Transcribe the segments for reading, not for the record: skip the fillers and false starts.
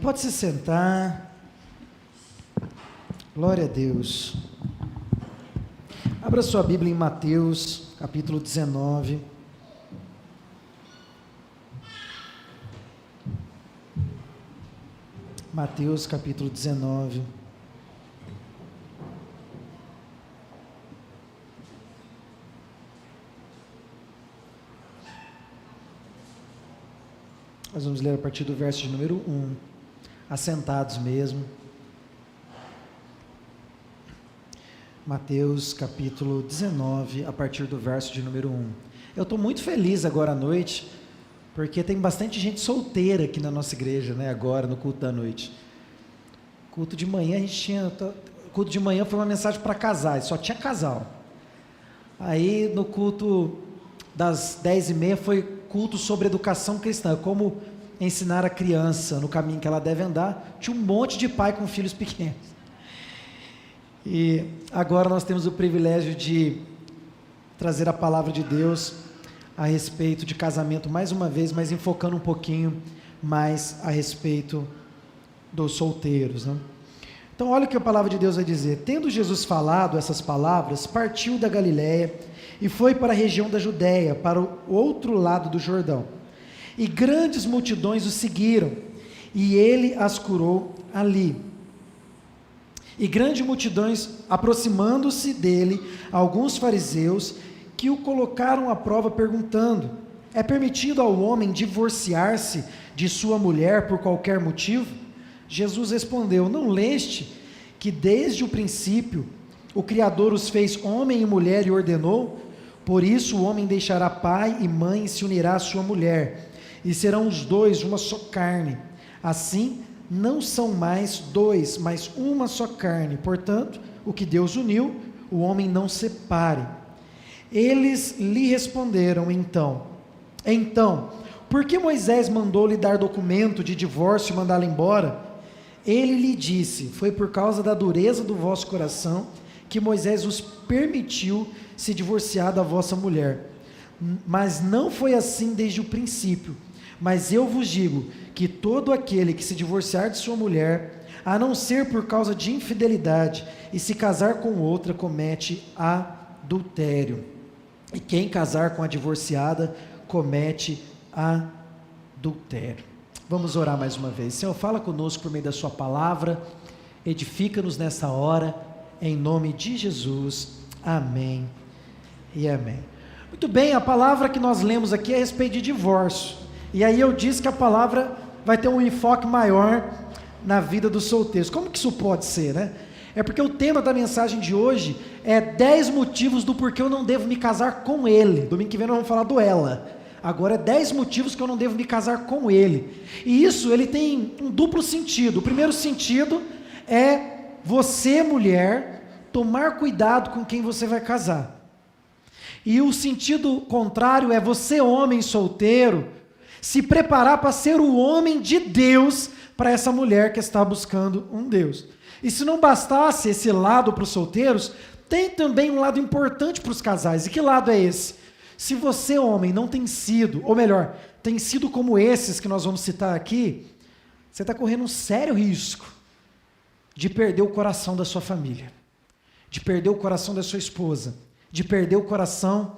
Pode se sentar. Glória a Deus. Abra sua Bíblia em Mateus, capítulo 19. Mateus, capítulo 19. Nós vamos ler a partir do verso de número 1, assentados mesmo. Mateus capítulo 19, a partir do verso de número 1. Eu estou muito feliz agora à noite, porque tem bastante gente solteira aqui na nossa igreja, né? Agora, no culto da noite. Culto de manhã, culto de manhã foi uma mensagem para casais, só tinha casal. Aí, no culto das 10h30, foi culto sobre educação cristã, como ensinar a criança no caminho que ela deve andar. Tinha um monte de pai com filhos pequenos. E agora nós temos o privilégio de trazer a palavra de Deus a respeito de casamento mais uma vez, mas enfocando um pouquinho mais a respeito dos solteiros, né? Então olha o que a palavra de Deus vai dizer. Tendo Jesus falado essas palavras, partiu da Galiléia e foi para a região da Judéia, para o outro lado do Jordão. E grandes multidões o seguiram, e ele as curou ali. E grandes multidões, aproximando-se dele, alguns fariseus, que o colocaram à prova perguntando: é permitido ao homem divorciar-se de sua mulher por qualquer motivo? Jesus respondeu: não leste que desde o princípio o Criador os fez homem e mulher e ordenou? Por isso o homem deixará pai e mãe e se unirá à sua mulher, e serão os dois uma só carne. Assim, não são mais dois, mas uma só carne. Portanto, o que Deus uniu, o homem não separe. Eles lhe responderam então, por que Moisés mandou lhe dar documento de divórcio e mandá-lo embora? Ele lhe disse: foi por causa da dureza do vosso coração que Moisés vos permitiu se divorciar da vossa mulher. Mas não foi assim desde o princípio. Mas eu vos digo que todo aquele que se divorciar de sua mulher, a não ser por causa de infidelidade, e se casar com outra, comete adultério. E quem casar com a divorciada, comete adultério. Vamos orar mais uma vez. Senhor, fala conosco por meio da sua palavra, edifica-nos nessa hora, em nome de Jesus. Amém e amém. Muito bem, a palavra que nós lemos aqui é a respeito de divórcio. E aí eu disse que a palavra vai ter um enfoque maior na vida dos solteiros. Como que isso pode ser, né? É porque o tema da mensagem de hoje é 10 motivos do porquê eu não devo me casar com ele. Domingo que vem nós vamos falar do ela. Agora é 10 motivos que eu não devo me casar com ele. E isso, ele tem um duplo sentido. O primeiro sentido é você, mulher, tomar cuidado com quem você vai casar. E o sentido contrário é você, homem solteiro, se preparar para ser o homem de Deus para essa mulher que está buscando um Deus. E se não bastasse esse lado para os solteiros, tem também um lado importante para os casais. E que lado é esse? Se você, homem, não tem sido, ou melhor, tem sido como esses que nós vamos citar aqui, você está correndo um sério risco de perder o coração da sua família, de perder o coração da sua esposa, de perder o coração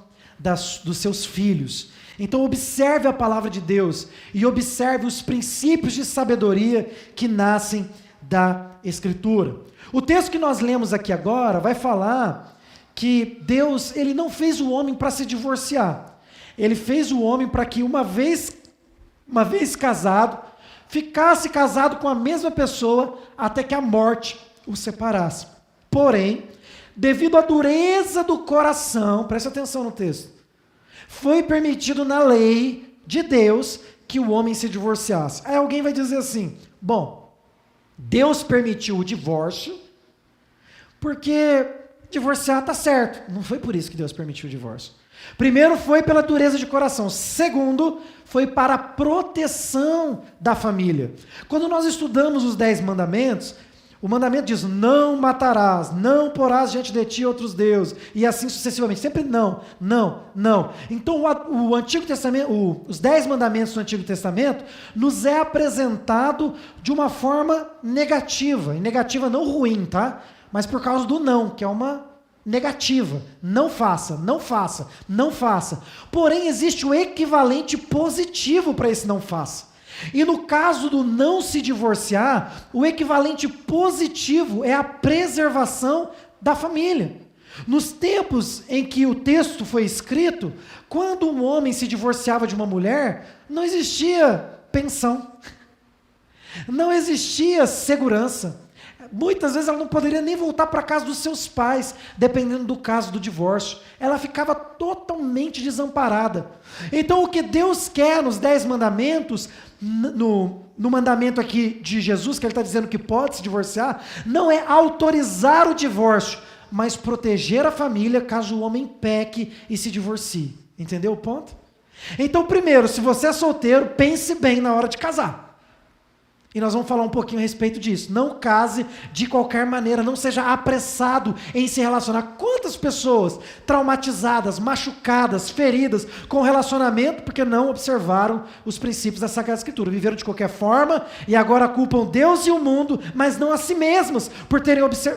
dos seus filhos. Então observe a palavra de Deus e observe os princípios de sabedoria que nascem da Escritura. O texto que nós lemos aqui agora vai falar que Deus, ele não fez o homem para se divorciar. Ele fez o homem para que uma vez casado, ficasse casado com a mesma pessoa até que a morte o separasse. Porém, devido à dureza do coração, preste atenção no texto, foi permitido na lei de Deus que o homem se divorciasse. Aí alguém vai dizer assim: bom, Deus permitiu o divórcio porque divorciar está certo. Não foi por isso que Deus permitiu o divórcio. Primeiro foi pela dureza de coração. Segundo, foi para a proteção da família. Quando nós estudamos os 10 mandamentos, O mandamento diz, não matarás, não porás diante de ti outros deuses, e assim sucessivamente. Sempre não, não, não. Então o Antigo Testamento, os 10 mandamentos do Antigo Testamento, nos é apresentado de uma forma negativa, e negativa não ruim, tá? Mas por causa do não, que é uma negativa. Não faça, não faça, não faça. Porém, existe um equivalente positivo para esse não faça. E no caso do não se divorciar, o equivalente positivo é a preservação da família. Nos tempos em que o texto foi escrito, quando um homem se divorciava de uma mulher, não existia pensão, não existia segurança. Muitas vezes ela não poderia nem voltar para a casa dos seus pais, dependendo do caso do divórcio. Ela ficava totalmente desamparada. Então o que Deus quer nos 10 mandamentos, no mandamento aqui de Jesus, que ele está dizendo que pode se divorciar, não é autorizar o divórcio, mas proteger a família caso o homem peque e se divorcie. Entendeu o ponto? Então, primeiro, se você é solteiro, pense bem na hora de casar. E nós vamos falar um pouquinho a respeito disso. Não case de qualquer maneira, não seja apressado em se relacionar. Quantas pessoas traumatizadas, machucadas, feridas com o relacionamento porque não observaram os princípios da Sagrada Escritura. Viveram de qualquer forma e agora culpam Deus e o mundo, mas não a si mesmas por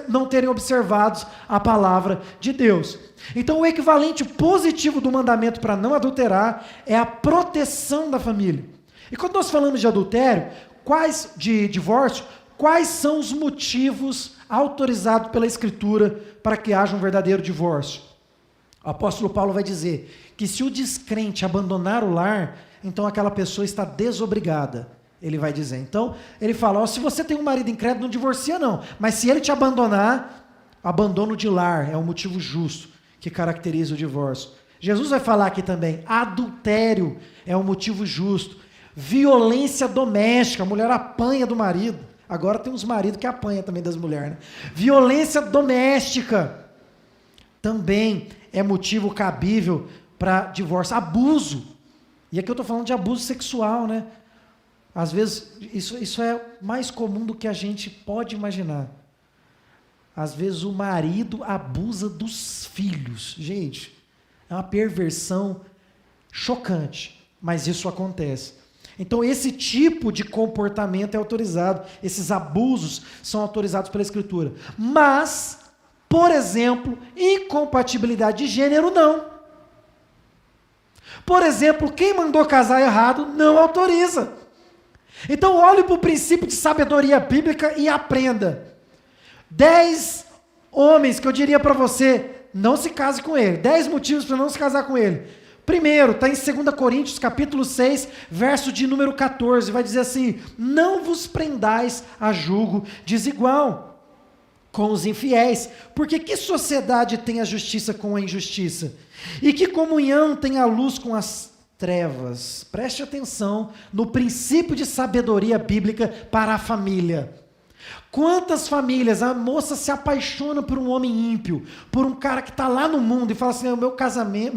não terem observado a palavra de Deus. Então o equivalente positivo do mandamento para não adulterar é a proteção da família. E quando nós falamos de adultério, de divórcio, quais são os motivos autorizados pela Escritura para que haja um verdadeiro divórcio? O apóstolo Paulo vai dizer que se o descrente abandonar o lar, então aquela pessoa está desobrigada, ele vai dizer. Então, ele fala, se você tem um marido incrédulo, não divorcia não, mas se ele te abandonar, abandono de lar é um motivo justo que caracteriza o divórcio. Jesus vai falar aqui também, adultério é um motivo justo. Violência doméstica, a mulher apanha do marido. Agora tem uns maridos que apanham também das mulheres, né? Violência doméstica também é motivo cabível para divórcio. Abuso. E aqui eu estou falando de abuso sexual, né? Às vezes, isso é mais comum do que a gente pode imaginar. Às vezes o marido abusa dos filhos. Gente, é uma perversão chocante, mas isso acontece. Então esse tipo de comportamento é autorizado, esses abusos são autorizados pela Escritura. Mas, por exemplo, incompatibilidade de gênero não. Por exemplo, quem mandou casar errado não autoriza. Então olhe para o princípio de sabedoria bíblica e aprenda. 10 homens que eu diria para você, não se case com ele. 10 motivos para não se casar com ele. Primeiro, está em 2 Coríntios, capítulo 6, verso de número 14, vai dizer assim, não vos prendais a julgo desigual com os infiéis, porque que sociedade tem a justiça com a injustiça? E que comunhão tem a luz com as trevas? Preste atenção no princípio de sabedoria bíblica para a família. Quantas famílias, a moça se apaixona por um homem ímpio, por um cara que está lá no mundo e fala assim, o meu casamento,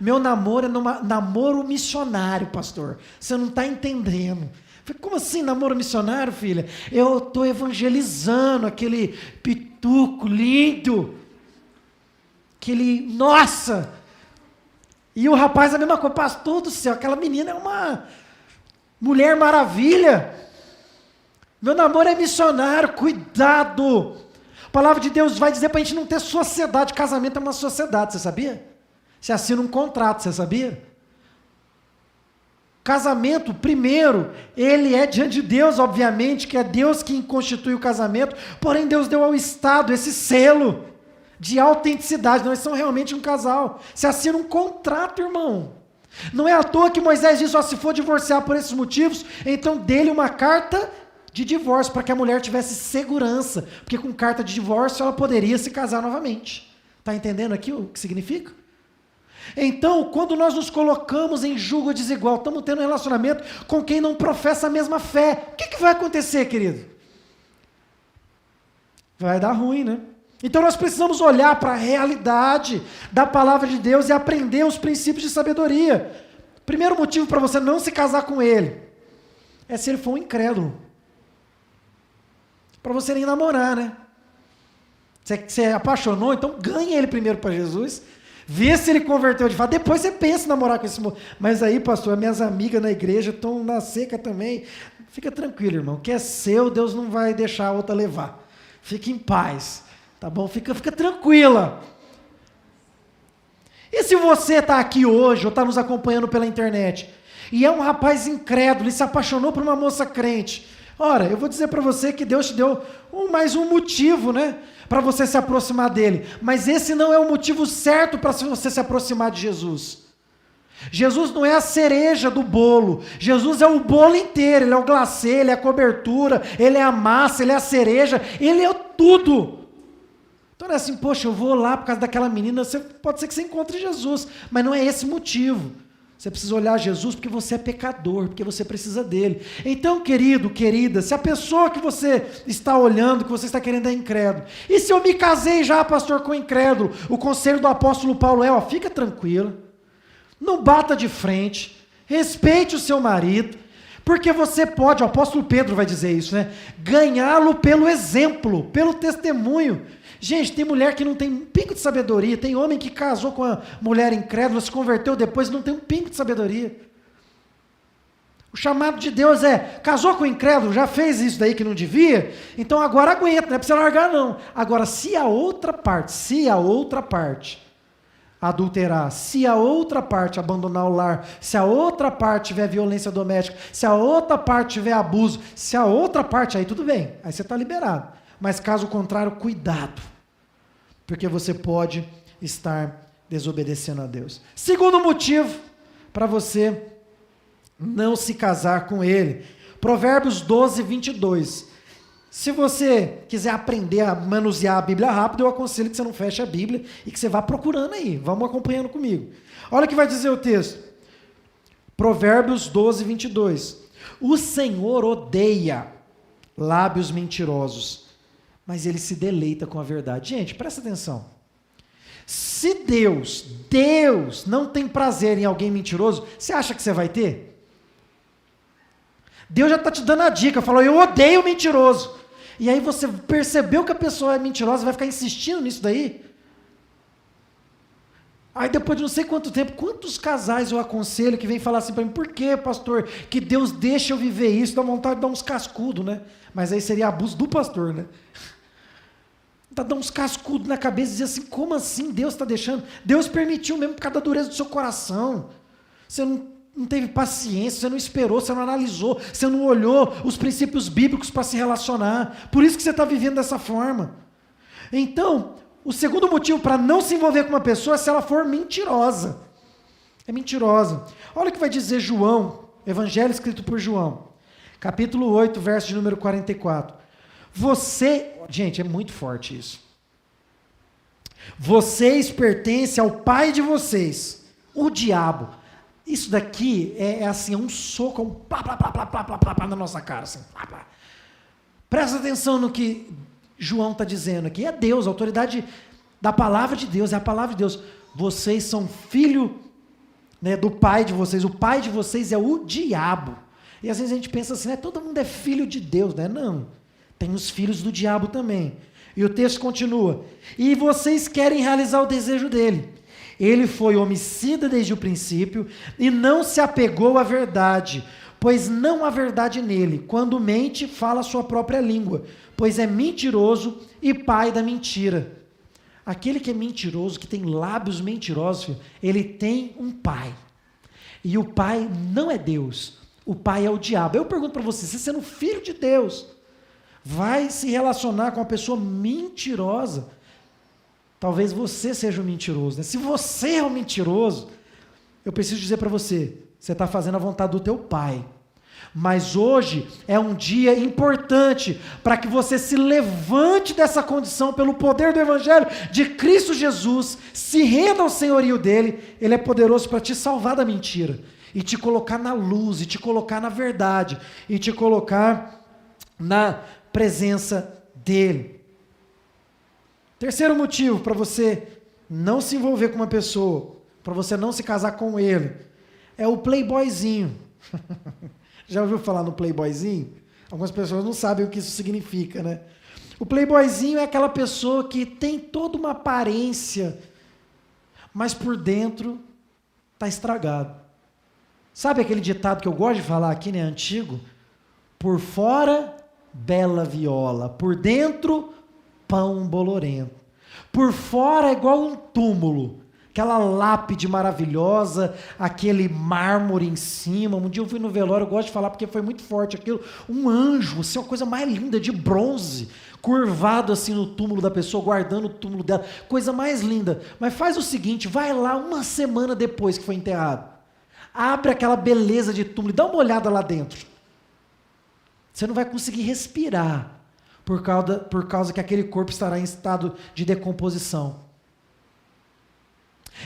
meu namoro é namoro missionário, pastor. Você não está entendendo. Falei, como assim namoro missionário, filha? Eu estou evangelizando aquele pituco lindo. Nossa! E o rapaz a mesma coisa. Pastor do céu, aquela menina é uma mulher maravilha. Meu namoro é missionário, cuidado. A palavra de Deus vai dizer para a gente não ter sociedade. Casamento é uma sociedade, você sabia? Você assina um contrato, você sabia? Casamento, primeiro, ele é diante de Deus, obviamente, que é Deus quem constitui o casamento, porém Deus deu ao Estado esse selo de autenticidade, nós somos realmente um casal. Você assina um contrato, irmão. Não é à toa que Moisés diz, se for divorciar por esses motivos, então dê-lhe uma carta de divórcio, para que a mulher tivesse segurança, porque com carta de divórcio ela poderia se casar novamente. Está entendendo aqui o que significa? Então, quando nós nos colocamos em julgo desigual, estamos tendo um relacionamento com quem não professa a mesma fé, o que vai acontecer, querido? Vai dar ruim, né? Então nós precisamos olhar para a realidade da palavra de Deus e aprender os princípios de sabedoria. Primeiro motivo para você não se casar com ele é se ele for um incrédulo. para você nem namorar, né? Você apaixonou, então ganha ele primeiro para Jesus, vê se ele converteu de fato, depois você pensa em namorar com esse moço. Mas aí, pastor, minhas amigas na igreja estão na seca também. Fica tranquilo, irmão, o que é seu, Deus não vai deixar a outra levar. Fique em paz, tá bom? Fica tranquila. E se você está aqui hoje, ou está nos acompanhando pela internet, e é um rapaz incrédulo, e se apaixonou por uma moça crente, ora, eu vou dizer para você que Deus te deu mais um motivo, né, para você se aproximar dele. Mas esse não é o motivo certo para você se aproximar de Jesus. Jesus não é a cereja do bolo. Jesus é o bolo inteiro. Ele é o glacê, ele é a cobertura, ele é a massa, ele é a cereja, ele é tudo. Então não é assim, poxa, eu vou lá por causa daquela menina. Pode ser que você encontre Jesus, mas não é esse motivo. Você precisa olhar Jesus porque você é pecador, porque você precisa dele. Então, querido, querida, se a pessoa que você está olhando, que você está querendo é incrédulo, e se eu me casei já, pastor, com incrédulo, o conselho do apóstolo Paulo é, fica tranquilo, não bata de frente, respeite o seu marido, porque você pode, o apóstolo Pedro vai dizer isso, né? Ganhá-lo pelo exemplo, pelo testemunho. Gente, tem mulher que não tem um pingo de sabedoria, tem homem que casou com uma mulher incrédula, se converteu depois e não tem um pingo de sabedoria. O chamado de Deus é, casou com o incrédulo, já fez isso daí que não devia, então agora aguenta, não é para você largar não. Agora, se a outra parte adulterar, se a outra parte abandonar o lar, se a outra parte tiver violência doméstica, se a outra parte tiver abuso, se a outra parte, aí tudo bem, aí você está liberado. Mas caso contrário, cuidado, porque você pode estar desobedecendo a Deus. Segundo motivo para você não se casar com ele, Provérbios 12, 22. Se você quiser aprender a manusear a Bíblia rápido, eu aconselho que você não feche a Bíblia e que você vá procurando aí, vamos acompanhando comigo. Olha o que vai dizer o texto, Provérbios 12, 22. O Senhor odeia lábios mentirosos, mas ele se deleita com a verdade. Gente, presta atenção. Se Deus não tem prazer em alguém mentiroso, você acha que você vai ter? Deus já está te dando a dica, falou, eu odeio mentiroso. E aí você percebeu que a pessoa é mentirosa, vai ficar insistindo nisso daí? Aí depois de não sei quanto tempo, quantos casais eu aconselho que vem falar assim para mim, por que, pastor, que Deus deixa eu viver isso, dá vontade de dar uns cascudos, né? Mas aí seria abuso do pastor, né? Dá uns cascudos na cabeça e dizer assim, como assim Deus está deixando? Deus permitiu mesmo por causa da dureza do seu coração. Você não teve paciência, você não esperou, você não analisou, você não olhou os princípios bíblicos para se relacionar. Por isso que você está vivendo dessa forma. Então, o segundo motivo para não se envolver com uma pessoa é se ela for mentirosa. É mentirosa. Olha o que vai dizer João, Evangelho escrito por João, capítulo 8, verso de número 44. Gente, é muito forte isso. Vocês pertencem ao pai de vocês, o diabo. Isso daqui é assim, é um soco, plá, plá, plá, plá, plá, plá, plá, plá, na nossa cara. Assim, plá, plá. Presta atenção no que João está dizendo aqui. É Deus, a autoridade da palavra de Deus, é a palavra de Deus. Vocês são filho, né, do pai de vocês. O pai de vocês é o diabo. E às vezes a gente pensa assim, né, todo mundo é filho de Deus, né? Não. Tem os filhos do diabo também. E o texto continua. E vocês querem realizar o desejo dele. Ele foi homicida desde o princípio e não se apegou à verdade, pois não há verdade nele. Quando mente, fala a sua própria língua, pois é mentiroso e pai da mentira. Aquele que é mentiroso, que tem lábios mentirosos, filho, ele tem um pai. E o pai não é Deus. O pai é o diabo. Eu pergunto para você, se sendo filho de Deus, vai se relacionar com uma pessoa mentirosa, talvez você seja um mentiroso, né? Se você é um mentiroso, eu preciso dizer para você, você está fazendo a vontade do teu pai. Mas hoje é um dia importante para que você se levante dessa condição pelo poder do Evangelho de Cristo Jesus, se renda ao senhorio dele, ele é poderoso para te salvar da mentira, e te colocar na luz, e te colocar na verdade, e te colocar na presença dele. Terceiro motivo para você não se envolver com uma pessoa, para você não se casar com ele, é o playboyzinho. Já ouviu falar no playboyzinho? Algumas pessoas não sabem o que isso significa, né? O playboyzinho é aquela pessoa que tem toda uma aparência, mas por dentro está estragado. Sabe aquele ditado que eu gosto de falar aqui, né? Antigo? Por fora, bela viola. Por dentro, pão bolorento. Por fora é igual um túmulo. Aquela lápide maravilhosa, aquele mármore em cima. Um dia eu fui no velório, eu gosto de falar porque foi muito forte aquilo. Um anjo, assim, uma coisa mais linda, de bronze, curvado assim no túmulo da pessoa, guardando o túmulo dela. Coisa mais linda. Mas faz o seguinte, vai lá uma semana depois que foi enterrado. Abre aquela beleza de túmulo e dá uma olhada lá dentro. Você não vai conseguir respirar por causa que aquele corpo estará em estado de decomposição.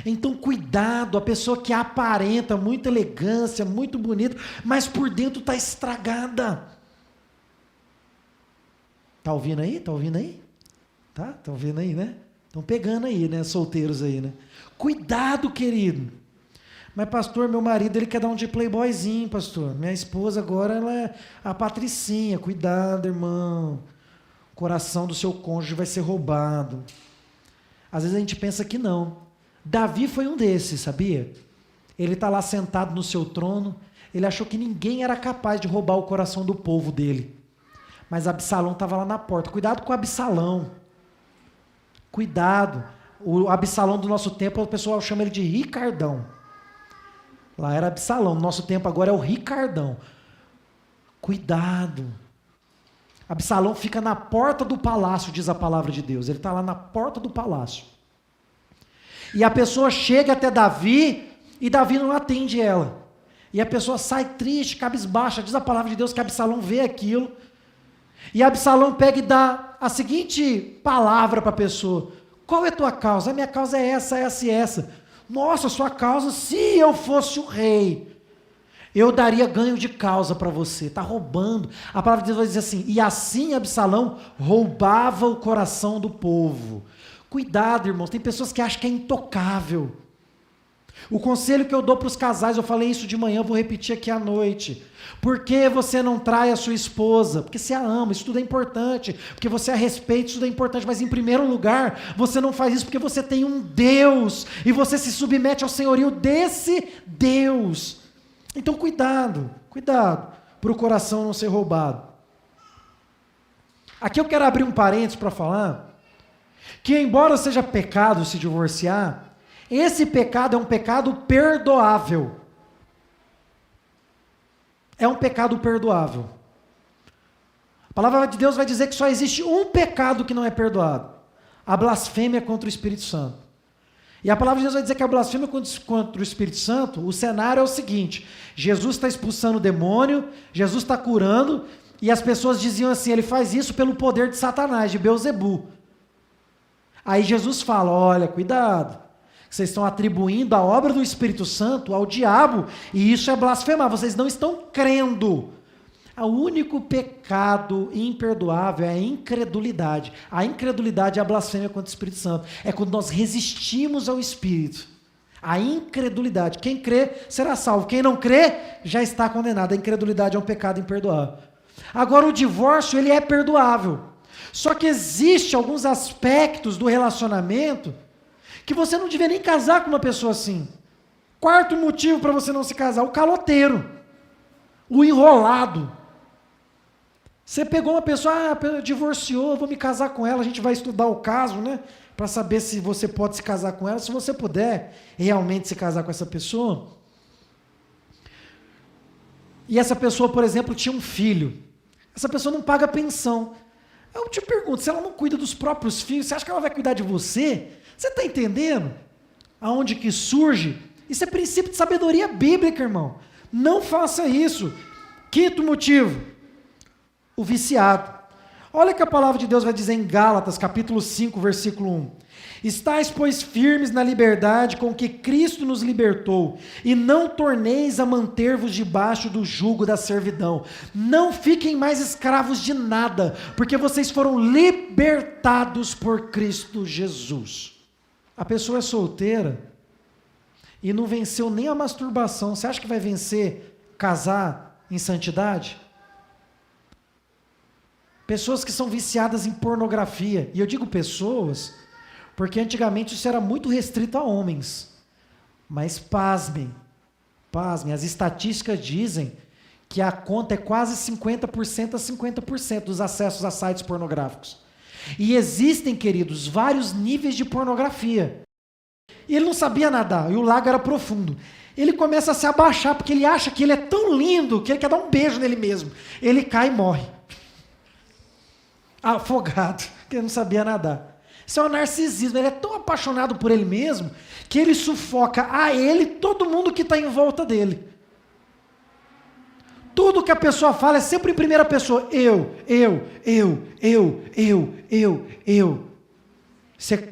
Então, cuidado, a pessoa que aparenta muita elegância, muito bonita, mas por dentro está estragada. Está ouvindo aí? Está ouvindo aí? Tá? Estão ouvindo aí, né? Estão pegando aí, né? Solteiros aí, né? Cuidado, querido. Mas, pastor, meu marido, ele quer dar um de playboyzinho, pastor. Minha esposa agora, ela é a patricinha. Cuidado, irmão. O coração do seu cônjuge vai ser roubado. Às vezes a gente pensa que não. Davi foi um desses, sabia? Ele está lá sentado no seu trono, ele achou que ninguém era capaz de roubar o coração do povo dele. Mas Absalão estava lá na porta. Cuidado com o Absalão. Cuidado. O Absalão do nosso tempo, o pessoal chama ele de Ricardão. Lá era Absalão, no nosso tempo agora é o Ricardão. Cuidado. Absalão fica na porta do palácio, diz a palavra de Deus. Ele está lá na porta do palácio. E a pessoa chega até Davi, e Davi não atende ela. E a pessoa sai triste, cabisbaixa, diz a palavra de Deus que Absalão vê aquilo. E Absalão pega e dá a seguinte palavra para a pessoa. Qual é a tua causa? A minha causa é essa, essa e essa. Nossa, sua causa, se eu fosse o rei, eu daria ganho de causa para você. Está roubando. A palavra de Deus vai dizer assim, e assim Absalão roubava o coração do povo. Cuidado, irmãos, tem pessoas que acham que é intocável. O conselho que eu dou para os casais, eu falei isso de manhã, eu vou repetir aqui à noite. Por que você não trai a sua esposa? Porque você a ama, isso tudo é importante. Porque você a respeita, isso tudo é importante. Mas em primeiro lugar, você não faz isso porque você tem um Deus. E você se submete ao senhorio desse Deus. Então cuidado, cuidado, para o coração não ser roubado. Aqui eu quero abrir um parênteses para falar que embora seja pecado se divorciar, esse pecado é um pecado perdoável. É um pecado perdoável. A palavra de Deus vai dizer que só existe um pecado que não é perdoado. A blasfêmia contra o Espírito Santo. E a palavra de Deus vai dizer que a blasfêmia contra o Espírito Santo, o cenário é o seguinte, Jesus está expulsando o demônio, Jesus está curando, e as pessoas diziam assim, ele faz isso pelo poder de Satanás, de Beelzebu. Aí Jesus fala, olha, cuidado, vocês estão atribuindo a obra do Espírito Santo ao diabo, e isso é blasfemar, vocês não estão crendo. O único pecado imperdoável é a incredulidade. A incredulidade é a blasfêmia contra o Espírito Santo. É quando nós resistimos ao Espírito. A incredulidade. Quem crê será salvo. Quem não crê já está condenado. A incredulidade é um pecado imperdoável. Agora o divórcio ele é perdoável. Só que existe alguns aspectos do relacionamento que você não devia nem casar com uma pessoa assim. Quarto motivo para você não se casar, o caloteiro, o enrolado. Você pegou uma pessoa, divorciou, vou me casar com ela, a gente vai estudar o caso, né? Para saber se você pode se casar com ela, se você puder realmente se casar com essa pessoa. E essa pessoa, por exemplo, tinha um filho. Essa pessoa não paga pensão. Eu te pergunto, se ela não cuida dos próprios filhos, você acha que ela vai cuidar de você? Você está entendendo? Aonde que surge? Isso é princípio de sabedoria bíblica, irmão. Não faça isso. Quinto motivo, o viciado. Olha que a palavra de Deus vai dizer em Gálatas, capítulo 5, versículo 1. Estais, pois, firmes na liberdade com que Cristo nos libertou, e não torneis a manter-vos debaixo do jugo da servidão. Não fiquem mais escravos de nada, porque vocês foram libertados por Cristo Jesus. A pessoa é solteira e não venceu nem a masturbação. Você acha que vai vencer casar em santidade? Pessoas que são viciadas em pornografia. E eu digo pessoas, porque antigamente isso era muito restrito a homens. Mas pasmem, as estatísticas dizem que a conta é quase 50% a 50% dos acessos a sites pornográficos. E existem, queridos, vários níveis de pornografia. E ele não sabia nadar, e o lago era profundo. Ele começa a se abaixar, porque ele acha que ele é tão lindo, que ele quer dar um beijo nele mesmo. Ele cai e morre. Afogado, porque ele não sabia nadar. Isso é o narcisismo, ele é tão apaixonado por ele mesmo, que ele sufoca a ele e todo mundo que está em volta dele. Tudo que a pessoa fala é sempre em primeira pessoa. Eu.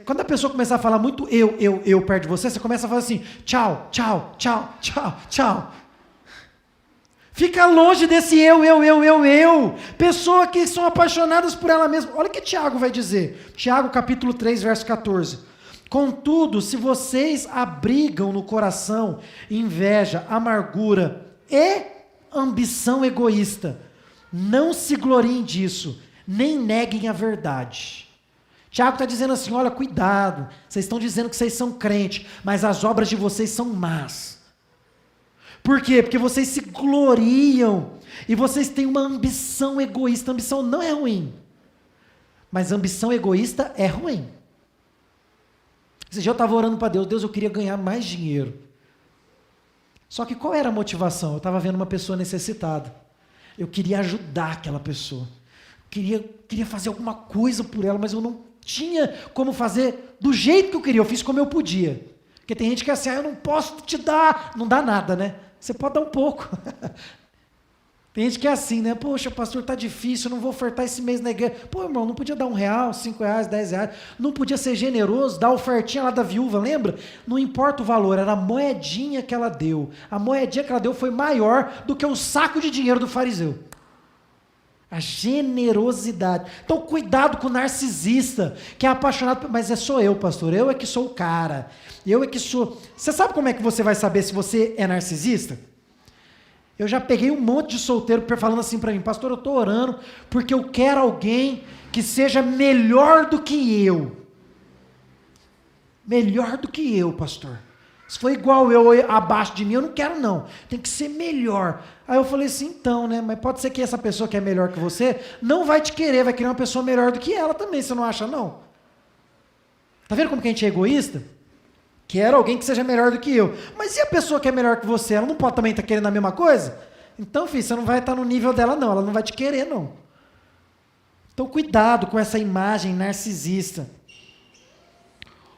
Quando a pessoa começar a falar muito eu perto de você, você começa a falar assim, tchau. Fica longe desse eu. Pessoas que são apaixonadas por ela mesma. Olha o que Tiago vai dizer. Tiago capítulo 3, verso 14. Contudo, se vocês abrigam no coração inveja, amargura e ambição egoísta, não se gloriem disso, nem neguem a verdade. Tiago está dizendo assim, olha, cuidado, vocês estão dizendo que vocês são crentes, mas as obras de vocês são más. Por quê? Porque vocês se gloriam e vocês têm uma ambição egoísta. Ambição não é ruim, mas ambição egoísta é ruim. Esse dia eu estava orando para Deus, eu queria ganhar mais dinheiro. Só que qual era a motivação? Eu estava vendo uma pessoa necessitada. Eu queria ajudar aquela pessoa. Queria fazer alguma coisa por ela, mas eu não tinha como fazer do jeito que eu queria. Eu fiz como eu podia. Porque tem gente que é assim, eu não posso te dar. Não dá nada, né? Você pode dar um pouco. Tem gente que é assim, né? Poxa, pastor, tá difícil, eu não vou ofertar esse mês na igreja. Pô, irmão, não podia dar R$1, R$5, R$10. Não podia ser generoso, dar a ofertinha lá da viúva, lembra? Não importa o valor, era a moedinha que ela deu. A moedinha que ela deu foi maior do que o saco de dinheiro do fariseu. A generosidade. Então, cuidado com o narcisista, que é apaixonado, mas sou eu, pastor, eu é que sou o cara. Eu é que sou... Você sabe como é que você vai saber se você é narcisista? Eu já peguei um monte de solteiro falando assim para mim, pastor, eu estou orando porque eu quero alguém que seja melhor do que eu. Melhor do que eu, pastor. Se for igual eu abaixo de mim, eu não quero não. Tem que ser melhor. Aí eu falei assim, então, né? Mas pode ser que essa pessoa que é melhor que você não vai te querer, vai querer uma pessoa melhor do que ela também, você não acha não? Tá vendo como que a gente é egoísta? Quero alguém que seja melhor do que eu. Mas e a pessoa que é melhor que você? Ela não pode também estar querendo a mesma coisa? Então, filho, você não vai estar no nível dela, não. Ela não vai te querer, não. Então, cuidado com essa imagem narcisista.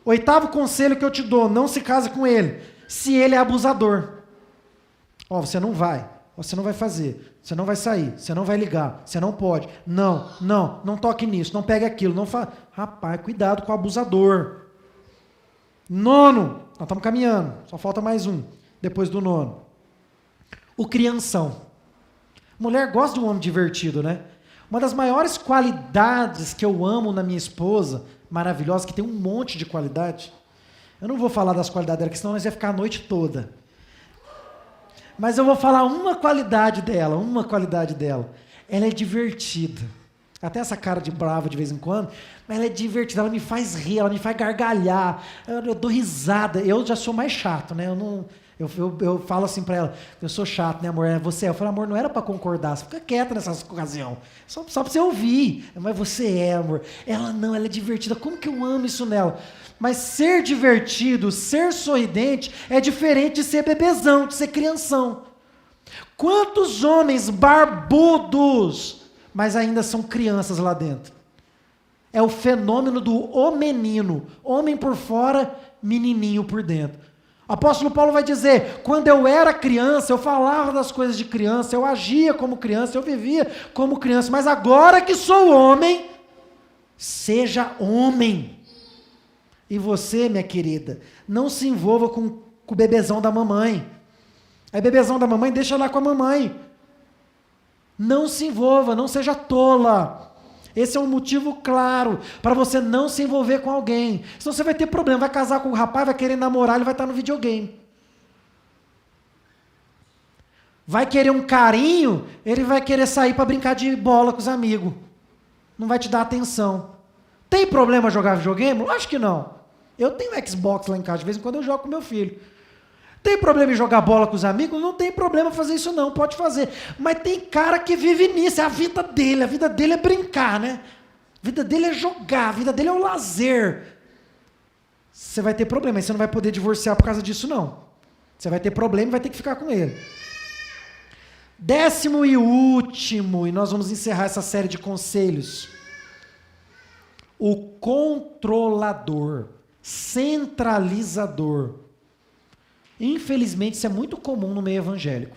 8º conselho que eu te dou, não se case com ele, se ele é abusador. Você não vai fazer, você não vai sair, você não vai ligar, você não pode. Não toque nisso, não pegue aquilo, não fa... Rapaz, cuidado com o abusador. 9, nós estamos caminhando, só falta mais um, depois do 9. O crianção. Mulher gosta de um homem divertido, né? Uma das maiores qualidades que eu amo na minha esposa, maravilhosa, que tem um monte de qualidade, eu não vou falar das qualidades dela, porque senão nós ia ficar a noite toda. Mas eu vou falar uma qualidade dela. Ela é divertida. Até essa cara de brava de vez em quando, mas ela é divertida, ela me faz rir, ela me faz gargalhar, eu dou risada. Eu já sou mais chato, né? Eu falo assim para ela, eu sou chato, né, amor? Você é. Eu falo, amor, não era para concordar, você fica quieta nessa ocasião, só para você ouvir. Mas você é, amor. Ela não, ela é divertida. Como que eu amo isso nela? Mas ser divertido, ser sorridente, é diferente de ser bebezão, de ser crianção. Quantos homens barbudos, mas ainda são crianças lá dentro? É o fenômeno do o menino, homem por fora, menininho por dentro. O apóstolo Paulo vai dizer, quando eu era criança, eu falava das coisas de criança, eu agia como criança, eu vivia como criança, mas agora que sou homem, seja homem. E você, minha querida, não se envolva com o bebezão da mamãe. Aí bebezão da mamãe, deixa lá com a mamãe. Não se envolva, não seja tola. Esse é um motivo claro para você não se envolver com alguém. Senão você vai ter problema, vai casar com um rapaz, vai querer namorar, ele vai estar no videogame. Vai querer um carinho, ele vai querer sair para brincar de bola com os amigos. não vai te dar atenção. Tem problema jogar videogame? Lógico que não. Eu tenho Xbox lá em casa, de vez em quando eu jogo com meu filho. Tem problema em jogar bola com os amigos? Não tem problema fazer isso não, pode fazer. Mas tem cara que vive nisso, é a vida dele é brincar, né? A vida dele é jogar, a vida dele é o lazer. Você vai ter problema, aí você não vai poder divorciar por causa disso não. Você vai ter problema e vai ter que ficar com ele. 10º e último, e nós vamos encerrar essa série de conselhos. O controlador, centralizador. Infelizmente, isso é muito comum no meio evangélico.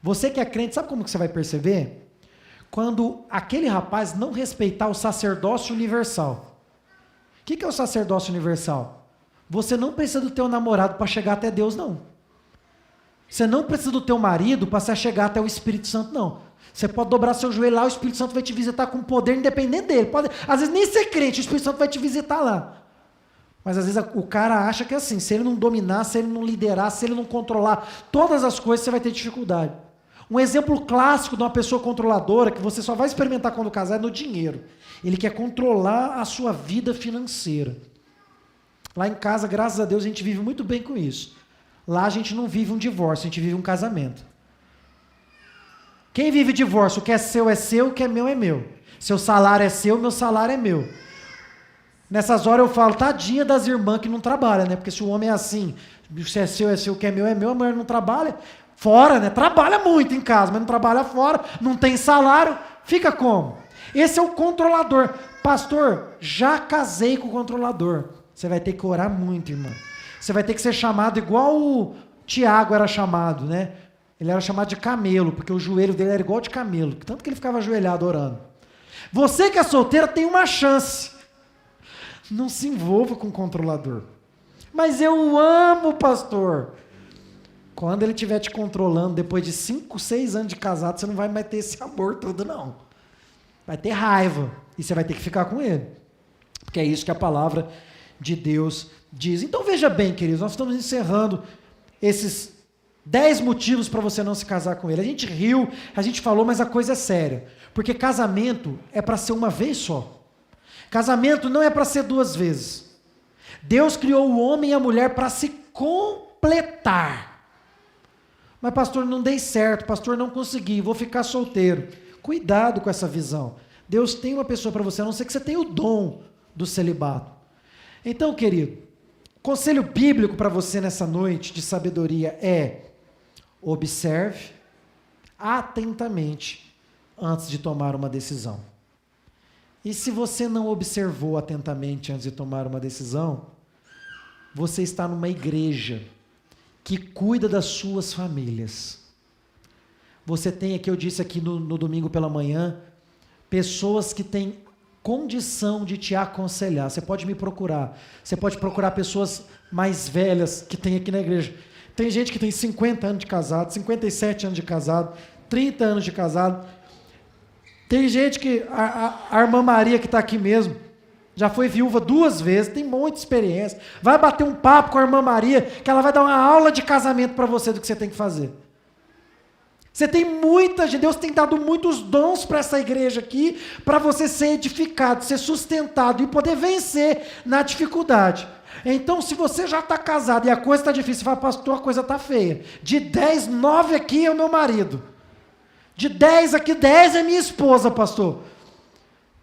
Você que é crente, sabe como que você vai perceber? Quando aquele rapaz não respeitar o sacerdócio universal. O que é o sacerdócio universal? Você não precisa do teu namorado para chegar até Deus, não. Você não precisa do teu marido para se chegar até o Espírito Santo, não. Você pode dobrar seu joelho lá, o Espírito Santo vai te visitar com poder independente dele. Às vezes nem ser crente, o Espírito Santo vai te visitar lá. Mas às vezes o cara acha que é assim, se ele não dominar, se ele não liderar, se ele não controlar todas as coisas, você vai ter dificuldade. Um exemplo clássico de uma pessoa controladora, que você só vai experimentar quando casar, é no dinheiro. Ele quer controlar a sua vida financeira. Lá em casa, graças a Deus, a gente vive muito bem com isso. Lá a gente não vive um divórcio, a gente vive um casamento. Quem vive divórcio, o que é seu, o que é meu. Seu salário é seu, meu salário é meu. Nessas horas eu falo, tadinha das irmãs que não trabalham, né? Porque se o homem é assim, se é seu, o que é meu, a mulher não trabalha, fora, né? Trabalha muito em casa, mas não trabalha fora, não tem salário, fica como? Esse é o controlador. Pastor, já casei com o controlador. Você vai ter que orar muito, irmão. Você vai ter que ser chamado igual o Tiago era chamado, né? Ele era chamado de camelo, porque o joelho dele era igual de camelo, tanto que ele ficava ajoelhado orando. Você que é solteira tem uma chance. Não se envolva com o controlador. Mas eu amo, pastor. Quando ele estiver te controlando, depois de 5, 6 anos de casado, você não vai mais ter esse amor todo, não. Vai ter raiva. E você vai ter que ficar com ele. Porque é isso que a palavra de Deus diz. Então veja bem, queridos, nós estamos encerrando esses 10 motivos para você não se casar com ele. A gente riu, a gente falou, mas a coisa é séria. Porque casamento é para ser uma vez só. Casamento não é para ser 2 vezes. Deus criou o homem e a mulher para se completar. Mas pastor, não dei certo, pastor, não consegui, vou ficar solteiro. Cuidado com essa visão. Deus tem uma pessoa para você, a não ser que você tenha o dom do celibato. Então, querido, conselho bíblico para você nessa noite de sabedoria é: observe atentamente antes de tomar uma decisão. E se você não observou atentamente antes de tomar uma decisão, você está numa igreja que cuida das suas famílias. Você tem aqui, eu disse aqui no domingo pela manhã, pessoas que têm condição de te aconselhar. Você pode me procurar. Você pode procurar pessoas mais velhas que tem aqui na igreja. Tem gente que tem 50 anos de casado, 57 anos de casado, 30 anos de casado. Tem gente que, a irmã Maria que está aqui mesmo, já foi viúva 2 vezes, tem muita experiência. Vai bater um papo com a irmã Maria, que ela vai dar uma aula de casamento para você do que você tem que fazer. Você tem muita gente, Deus tem dado muitos dons para essa igreja aqui, para você ser edificado, ser sustentado e poder vencer na dificuldade. Então, se você já está casado e a coisa está difícil, você fala, pastor, a coisa está feia. De 10, 9 aqui é o meu marido. De 10 aqui, 10 é minha esposa, pastor.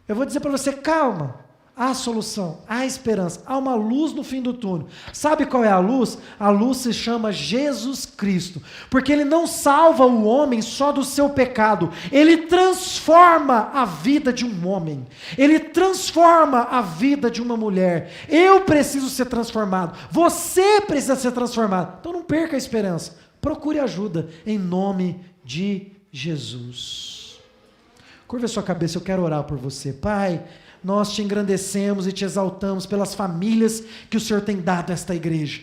Eu vou dizer para você, calma. Há solução, há esperança, há uma luz no fim do túnel. Sabe qual é a luz? A luz se chama Jesus Cristo. Porque Ele não salva o homem só do seu pecado. Ele transforma a vida de um homem. Ele transforma a vida de uma mulher. Eu preciso ser transformado. Você precisa ser transformado. Então não perca a esperança. Procure ajuda em nome de Jesus. Curva a sua cabeça, eu quero orar por você. Pai, nós te engrandecemos e te exaltamos pelas famílias que o Senhor tem dado a esta igreja.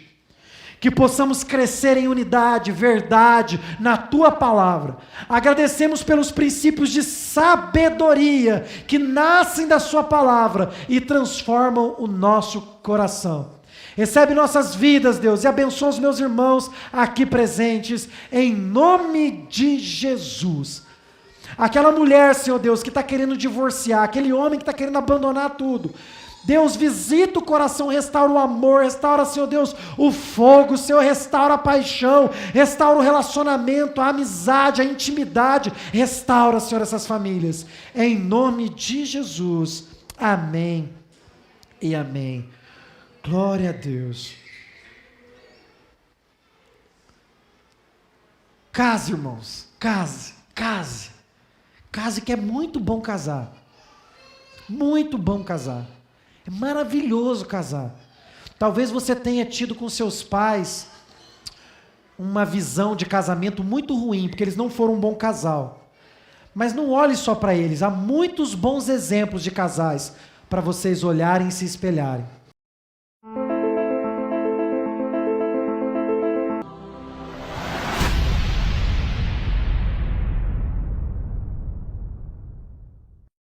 Que possamos crescer em unidade, verdade, na Tua palavra. Agradecemos pelos princípios de sabedoria que nascem da Sua palavra e transformam o nosso coração. Recebe nossas vidas, Deus, e abençoa os meus irmãos aqui presentes, em nome de Jesus. Aquela mulher, Senhor Deus, que está querendo divorciar, aquele homem que está querendo abandonar tudo. Deus, visita o coração, restaura o amor, restaura, Senhor Deus, o fogo, Senhor, restaura a paixão, restaura o relacionamento, a amizade, a intimidade, restaura, Senhor, essas famílias. Em nome de Jesus. Amém e amém. Glória a Deus. Case, irmãos, case. Case, que é muito bom casar. Muito bom casar. É maravilhoso casar. Talvez você tenha tido com seus pais uma visão de casamento muito ruim, porque eles não foram um bom casal. Mas não olhe só para eles. Há muitos bons exemplos de casais para vocês olharem e se espelharem.